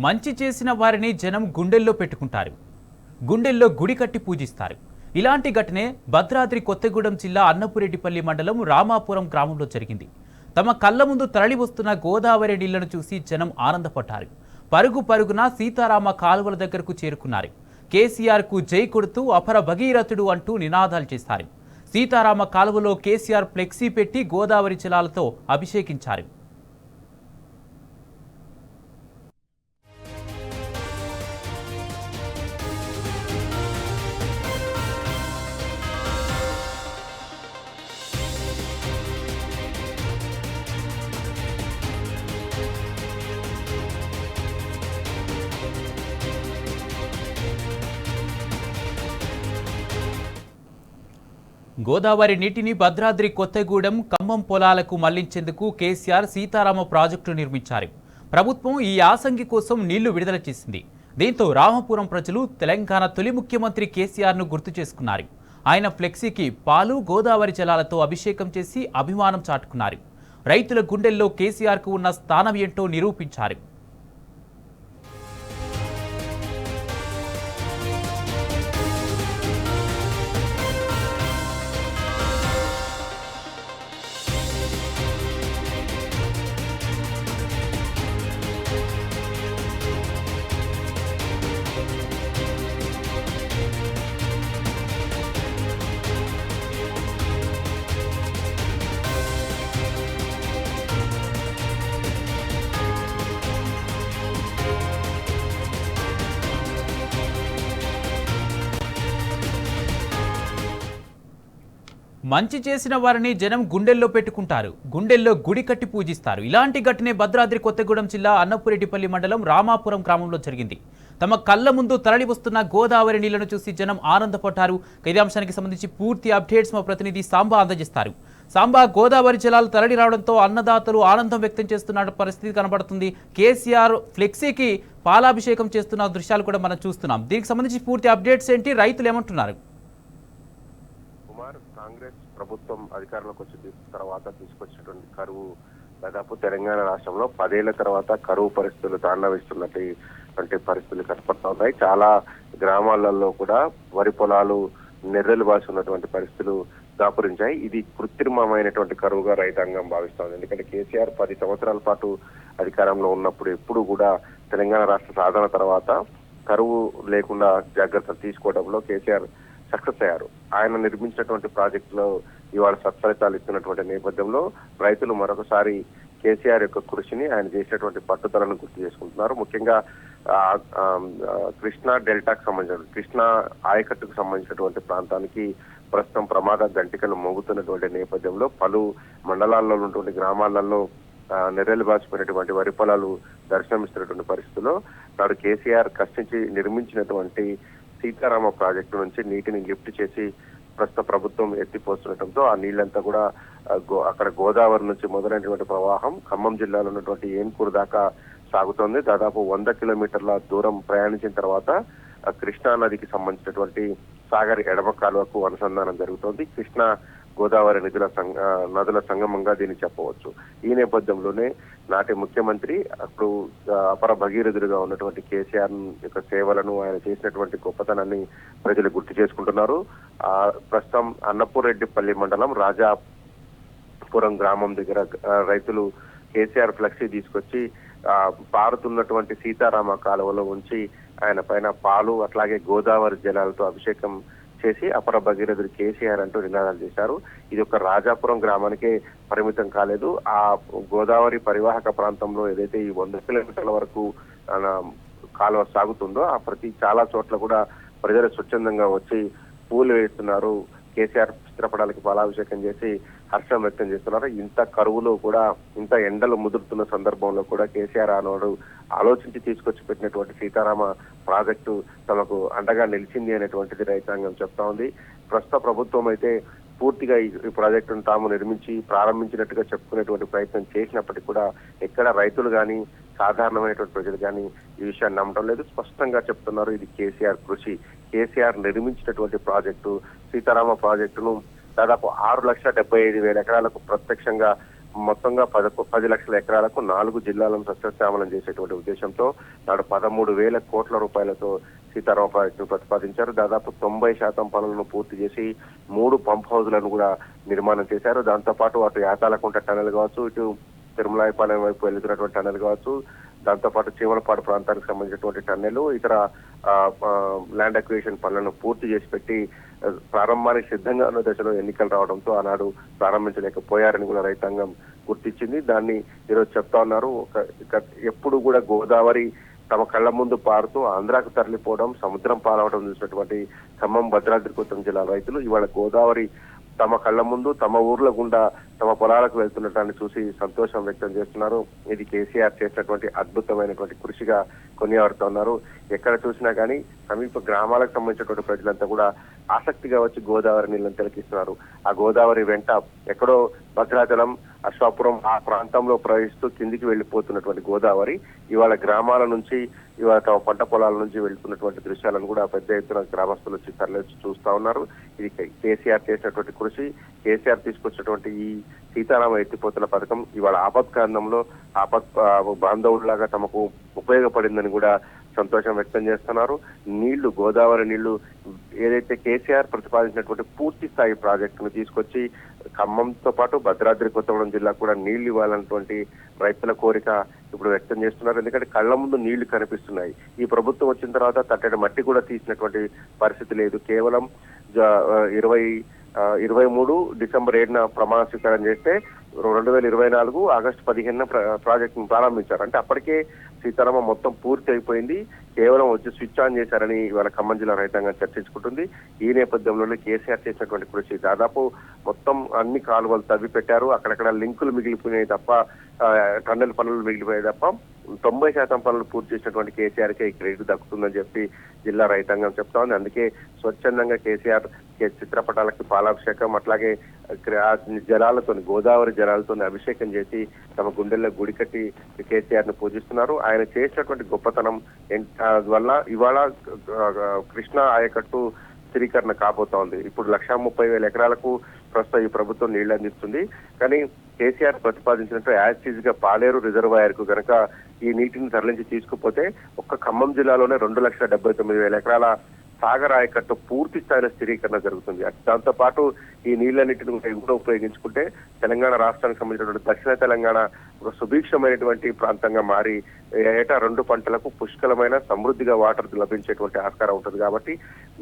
మంచి చేసిన వారిని జనం గుండెల్లో పెట్టుకుంటారు. గుండెల్లో గుడి కట్టి పూజిస్తారు. ఇలాంటి ఘటనే భద్రాద్రి కొత్తగూడెం జిల్లా అన్నపురెడ్డిపల్లి మండలం రామాపురం గ్రామంలో జరిగింది. తమ కళ్ళ ముందు తరలి వస్తున్న గోదావరి నీళ్లను చూసి జనం ఆనందపడ్డారు. పరుగు పరుగున సీతారామ కాలువల దగ్గరకు చేరుకున్నారు. కేసీఆర్కు జై కొడుతూ అపర భగీరథుడు అంటూ నినాదాలు చేశారు. సీతారామ కాలువలో కేసీఆర్ ఫ్లెక్సీ పెట్టి గోదావరి జలాలతో అభిషేకించారు. గోదావరి నీటిని భద్రాద్రి కొత్తగూడెం ఖమ్మం పొలాలకు మళ్లించేందుకు కేసీఆర్ సీతారామ ప్రాజెక్టు నిర్మించారు. ప్రభుత్వం ఈ యాసంగి కోసం నీళ్లు విడుదల చేసింది. దీంతో రామపురం ప్రజలు తెలంగాణ తొలి ముఖ్యమంత్రి కేసీఆర్ను గుర్తు చేసుకున్నారు. ఆయన ఫ్లెక్సీకి పాలు గోదావరి జలాలతో అభిషేకం చేసి అభిమానం చాటుకున్నారు. రైతుల గుండెల్లో కేసీఆర్కు ఉన్న స్థానం ఏంటో నిరూపించారు. మంచి చేసిన వారిని జనం గుండెల్లో పెట్టుకుంటారు. గుండెల్లో గుడి కట్టి పూజిస్తారు. ఇలాంటి ఘటనే భద్రాద్రి కొత్తగూడెం జిల్లా అన్నపురెడ్డిపల్లి మండలం రామాపురం గ్రామంలో జరిగింది. తమ కళ్ళ ముందు తరలి వస్తున్న గోదావరి నీళ్లను చూసి జనం ఆనందపడ్డారు. ఇదే అంశానికి సంబంధించి పూర్తి అప్డేట్స్ మా ప్రతినిధి సాంబా అందజేస్తారు. సాంబా, గోదావరి జలాలు తరలి రావడంతో అన్నదాతలు ఆనందం వ్యక్తం చేస్తున్న పరిస్థితి కనబడుతుంది. కేసీఆర్ ఫ్లెక్సీకి పాలాభిషేకం చేస్తున్న దృశ్యాలు కూడా మనం చూస్తున్నాం. దీనికి సంబంధించి పూర్తి అప్డేట్స్ ఏంటి? రైతులు ఏమంటున్నారు? కాంగ్రెస్ ప్రభుత్వం అధికారంలోకి వచ్చిన తర్వాత తీసుకొచ్చినటువంటి కరువు దాదాపు తెలంగాణ రాష్ట్రంలో 10 ఏళ్ల తర్వాత కరువు పరిస్థితులు తాండవిస్తున్నటువంటి పరిస్థితులు కనపడతా ఉన్నాయి. చాలా గ్రామాలలో కూడా వరి పొలాలు నెర్రెలు బాసి ఉన్నటువంటి పరిస్థితులు దాపురించాయి. ఇది కృత్రిమమైనటువంటి కరువుగా రైతాంగం భావిస్తోంది. ఎందుకంటే కేసీఆర్ 10 సంవత్సరాల పాటు అధికారంలో ఉన్నప్పుడు ఎప్పుడు కూడా తెలంగాణ రాష్ట్ర సాధన తర్వాత కరువు లేకుండా జాగ్రత్తలు తీసుకోవడంలో కేసీఆర్ సక్సెస్ అయ్యారు. ఆయన నిర్మించినటువంటి ప్రాజెక్టులో ఇవాళ సత్ఫలితాలు ఇస్తున్నటువంటి నేపథ్యంలో రైతులు మరొకసారి కేసీఆర్ యొక్క కృషిని, ఆయన చేసినటువంటి పట్టుదలను గుర్తు చేసుకుంటున్నారు. ముఖ్యంగా కృష్ణా డెల్టాకు సంబంధించిన కృష్ణా ఆయకట్టుకు సంబంధించినటువంటి ప్రాంతానికి ప్రస్తుతం ప్రమాద గంటికలు మోగుతున్నటువంటి నేపథ్యంలో పలు మండలాల్లో ఉన్నటువంటి గ్రామాలలో నెర్రెలు బాసిపోయినటువంటి వరి పొలాలు దర్శనమిస్తున్నటువంటి పరిస్థితుల్లో నాడు కేసీఆర్ కష్టించి నిర్మించినటువంటి సీతారామ ప్రాజెక్టు నుంచి నీటిని లిఫ్ట్ చేసి ప్రస్తుత ప్రభుత్వం ఎత్తిపోస్తుండటంతో ఆ నీళ్లంతా కూడా అక్కడ గోదావరి నుంచి మొదలైనటువంటి ప్రవాహం ఖమ్మం జిల్లాలో ఉన్నటువంటి ఏన్కూరు దాకా సాగుతోంది. దాదాపు 100 కిలోమీటర్ల దూరం ప్రయాణించిన తర్వాత కృష్ణా నదికి సంబంధించినటువంటి సాగర్ ఎడమ కాలువకు అనుసంధానం జరుగుతోంది. కృష్ణా గోదావరి నదుల సంగమంగా దీన్ని చెప్పవచ్చు. ఈ నేపథ్యంలోనే నాటి ముఖ్యమంత్రి అప్పుడు అపర భగీరథుడిగా ఉన్నటువంటి కేసీఆర్ యొక్క సేవలను, ఆయన చేసినటువంటి గొప్పతనాన్ని ప్రజలు గుర్తు చేసుకుంటున్నారు. ప్రస్తుతం అన్నపురెడ్డిపల్లి మండలం రాజాపురం గ్రామం దగ్గర రైతులు కేసీఆర్ ఫ్లెక్సీ తీసుకొచ్చి పారుతున్నటువంటి సీతారామ కాలువలో ఉంచి ఆయన పైన పాలు అట్లాగే గోదావరి జలాలతో అభిషేకం చేసి అపర భగీరథుడు కేసీఆర్ అంటూ నినాదాలు చేశారు. ఇది ఒక రాజాపురం గ్రామానికే పరిమితం కాలేదు. ఆ గోదావరి పరివాహక ప్రాంతంలో ఏదైతే ఈ 100 కిలోమీటర్ల వరకు కాలువ సాగుతుందో ఆ చాలా చోట్ల కూడా ప్రజలు స్వచ్ఛందంగా వచ్చి పూలు వేస్తున్నారు. కేసీఆర్ చిత్రపటాలకి పాలాభిషేకం చేసి హర్షం వ్యక్తం చేస్తున్నారు. ఇంత కరువులో కూడా, ఇంత ఎండలు ముదురుతున్న సందర్భంలో కూడా కేసీఆర్ ఆనాడు ఆలోచించి తీసుకొచ్చి పెట్టినటువంటి సీతారామ ప్రాజెక్టు తమకు అండగా నిలిచింది అనేటువంటిది రైతాంగం చెప్తా ఉంది. ప్రస్తుత ప్రభుత్వం అయితే పూర్తిగా ఈ ప్రాజెక్టును తాము నిర్మించి ప్రారంభించినట్టుగా చెప్పుకునేటువంటి ప్రయత్నం చేసినప్పటికీ కూడా ఎక్కడ రైతులు కానీ సాధారణమైనటువంటి ప్రజలు కానీ ఈ విషయాన్ని నమ్మడం లేదు. స్పష్టంగా చెప్తున్నారు ఇది కేసీఆర్ కృషి. కేసీఆర్ నిర్మించినటువంటి ప్రాజెక్టు సీతారామ ప్రాజెక్టును దాదాపు 6,75,000 ఎకరాలకు ప్రత్యక్షంగా మొత్తంగా 10 లక్షల ఎకరాలకు 4 జిల్లాలను సస్యశ్యామలం చేసేటువంటి ఉద్దేశంతో నాడు 13,000 కోట్ల రూపాయలతో సీతారామ ప్రాజెక్టును ప్రతిపాదించారు. దాదాపు 90% పనులను పూర్తి చేసి 3 పంప్ హౌజ్లను కూడా నిర్మాణం చేశారు. దాంతో పాటు అటు యాతాలకుంట టనెల్ కావచ్చు, ఇటు తిరుమలాయపాలెం వైపు వెళ్తున్నటువంటి టనెల్ కావచ్చు, దాంతో పాటు చీమలపాడు ప్రాంతానికి సంబంధించినటువంటి టన్నెలు, ఇతర ల్యాండ్ అక్విజిషన్ పనులను పూర్తి చేసి పెట్టి ప్రారంభానికి సిద్ధంగా ఉన్న దశలో ఎన్నికలు రావడంతో ఆనాడు ప్రారంభించలేకపోయారని కూడా రైతాంగం గుర్తించింది. దాన్ని ఈరోజు చెప్తా ఉన్నారు. ఎప్పుడు కూడా గోదావరి తమ కళ్ల ముందు పారుతూ ఆంధ్రాకు తరలిపోవడం, సముద్రం పాలవడం చూసినటువంటి ఖమ్మం, భద్రాద్రి కొత్తగూడెం జిల్లా రైతులు ఇవాళ గోదావరి తమ కళ్ల ముందు తమ ఊర్ల గుండా తమ పొలాలకు వెళ్తుండటాన్ని చూసి సంతోషం వ్యక్తం చేస్తున్నారు. ఇది కేసీఆర్ చేసినటువంటి అద్భుతమైనటువంటి కృషిగా కొనియాడుతూ ఉన్నారు. ఎక్కడ చూసినా కానీ సమీప గ్రామాలకు సంబంధించినటువంటి ప్రజలంతా కూడా ఆసక్తిగా వచ్చి గోదావరి నీళ్ళని తిలకిస్తున్నారు. ఆ గోదావరి వెంట ఎక్కడో భద్రాచలం, అశ్వాపురం ఆ ప్రాంతంలో ప్రవహిస్తూ కిందికి వెళ్లిపోతున్నటువంటి గోదావరి ఇవాళ గ్రామాల నుంచి, ఇవాళ తమ పంట పొలాల నుంచి వెళ్తున్నటువంటి దృశ్యాలను కూడా పెద్ద ఎత్తున గ్రామస్తులు వచ్చి తరలించి చూస్తా ఉన్నారు. ఇది కేసీఆర్ చేసినటువంటి కృషి. కేసీఆర్ తీసుకొచ్చినటువంటి ఈ సీతారామ ఎత్తిపోతుల పథకం ఇవాళ ఆపత్కారణంలో బాంధవుడిలాగా తమకు ఉపయోగపడిందని కూడా సంతోషం వ్యక్తం చేస్తున్నారు. నీళ్లు, గోదావరి నీళ్లు ఏదైతే కేసీఆర్ ప్రతిపాదించినటువంటి పూర్తి స్థాయి ప్రాజెక్టును తీసుకొచ్చి ఖమ్మంతో పాటు భద్రాద్రి కొత్తగూడెం జిల్లా కూడా నీళ్లు ఇవ్వాలన్నటువంటి రైతుల కోరిక ఇప్పుడు వ్యక్తం చేస్తున్నారు. ఎందుకంటే కళ్ల ముందు నీళ్లు కనిపిస్తున్నాయి. ఈ ప్రభుత్వం వచ్చిన తర్వాత తట్టడి మట్టి కూడా తీసినటువంటి పరిస్థితి లేదు. కేవలం 23 డిసెంబర్ 7న ప్రమాణ స్వీకారం చేస్తే 2024 ఆగస్టు 15న ప్రాజెక్టును ప్రారంభించారు. అంటే అప్పటికే సీతారామ మొత్తం పూర్తి అయిపోయింది. కేవలం వచ్చి స్విచ్ ఆన్ చేశారని ఇవాళ ఖమ్మం జిల్లా రైతాంగం చర్చించుకుంటుంది. ఈ నేపథ్యంలోనే కేసీఆర్ చేసినటువంటి కృషి దాదాపు మొత్తం అన్ని కాలువలు తవ్వి పెట్టారు. అక్కడక్కడ లింకులు మిగిలిపోయినాయి తప్ప, టన్నెల్ పనులు మిగిలిపోయాయి తప్ప 90% పనులు పూర్తి చేసినటువంటి కేసీఆర్కే ఈ క్రెడిట్ దక్కుతుందని చెప్పి జిల్లా రైతాంగం చెప్తా ఉంది. అందుకే స్వచ్ఛందంగా కేసీఆర్ చిత్రపటాలకి పాలాభిషేకం, అట్లాగే జలాలతో, గోదావరి జలాలతో అభిషేకం చేసి తమ గుండెల్లో గుడి కట్టి కేసీఆర్ ను పూజిస్తున్నారు. ఆయన చేసినటువంటి గొప్పతనం వల్ల ఇవాళ కృష్ణా ఆయకట్టు స్థిరీకరణ కాబోతా ఉంది. ఇప్పుడు 130,000 ఎకరాలకు ప్రస్తుతం ఈ ప్రభుత్వం నీళ్లు అందిస్తుంది. కానీ కేసీఆర్ ప్రతిపాదించినట్టు యాజ్ గా పాలేరు రిజర్వాయర్ కు గనక ఈ నీటిని తరలించి తీసుకుపోతే ఒక్క ఖమ్మం జిల్లాలోనే 2,79,000 ఎకరాల సాగర్ ఆయకట్టు పూర్తి స్థాయిలో స్థిరీకరణ జరుగుతుంది. దాంతో పాటు ఈ నీళ్లన్నింటిని కూడా ఉపయోగించుకుంటే తెలంగాణ రాష్ట్రానికి సంబంధించినటువంటి దక్షిణ తెలంగాణ ఒక సుభిక్షమైనటువంటి ప్రాంతంగా మారి ఏటా 2 పంటలకు పుష్కలమైన సమృద్ధిగా వాటర్ లభించేటువంటి ఆస్కారం ఉంటుంది. కాబట్టి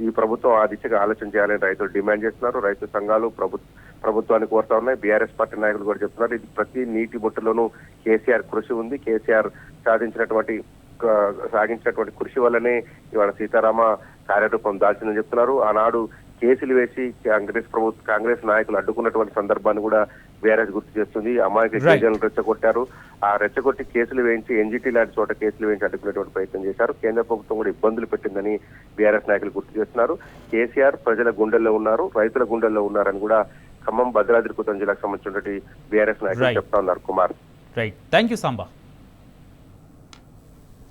ఈ ప్రభుత్వం ఆ దిశగా ఆలోచన చేయాలని రైతులు డిమాండ్ చేస్తున్నారు. రైతు సంఘాలు ప్రభుత్వాన్ని కోరుతా ఉన్నాయి. బీఆర్ఎస్ పార్టీ నాయకులు కూడా చెప్తున్నారు. ఇది ప్రతి నీటి బొట్టులోనూ కేసీఆర్ కృషి ఉంది. కేసీఆర్ సాగించినటువంటి కృషి వల్లనే ఇవాళ సీతారామ కార్యరూపం దాల్చిందని చెప్తున్నారు. ఆనాడు కేసులు వేసి కాంగ్రెస్ నాయకులు అడ్డుకున్నటువంటి సందర్భాన్ని కూడా బీఆర్ఎస్ గుర్తు చేస్తుంది. అమాయక గిరిజనులు రెచ్చగొట్టారు. ఆ రెచ్చగొట్టి కేసులు వేయించి ఎన్జిటి లాంటి చోట కేసులు వేయించి అడ్డుకునేటువంటి ప్రయత్నం చేశారు. కేంద్ర ప్రభుత్వం కూడా ఇబ్బందులు పెట్టిందని బీఆర్ఎస్ నాయకులు గుర్తు చేస్తున్నారు. కేసీఆర్ ప్రజల గుండెల్లో ఉన్నారు, రైతుల గుండెల్లో ఉన్నారని కూడా ఖమ్మం, భద్రాద్రి కొత్తగూడెం జిల్లాకు సంబంధించినటువంటి బీఆర్ఎస్ నాయకులు చెప్తా ఉన్నారు. Kumar, right, thank you Samba.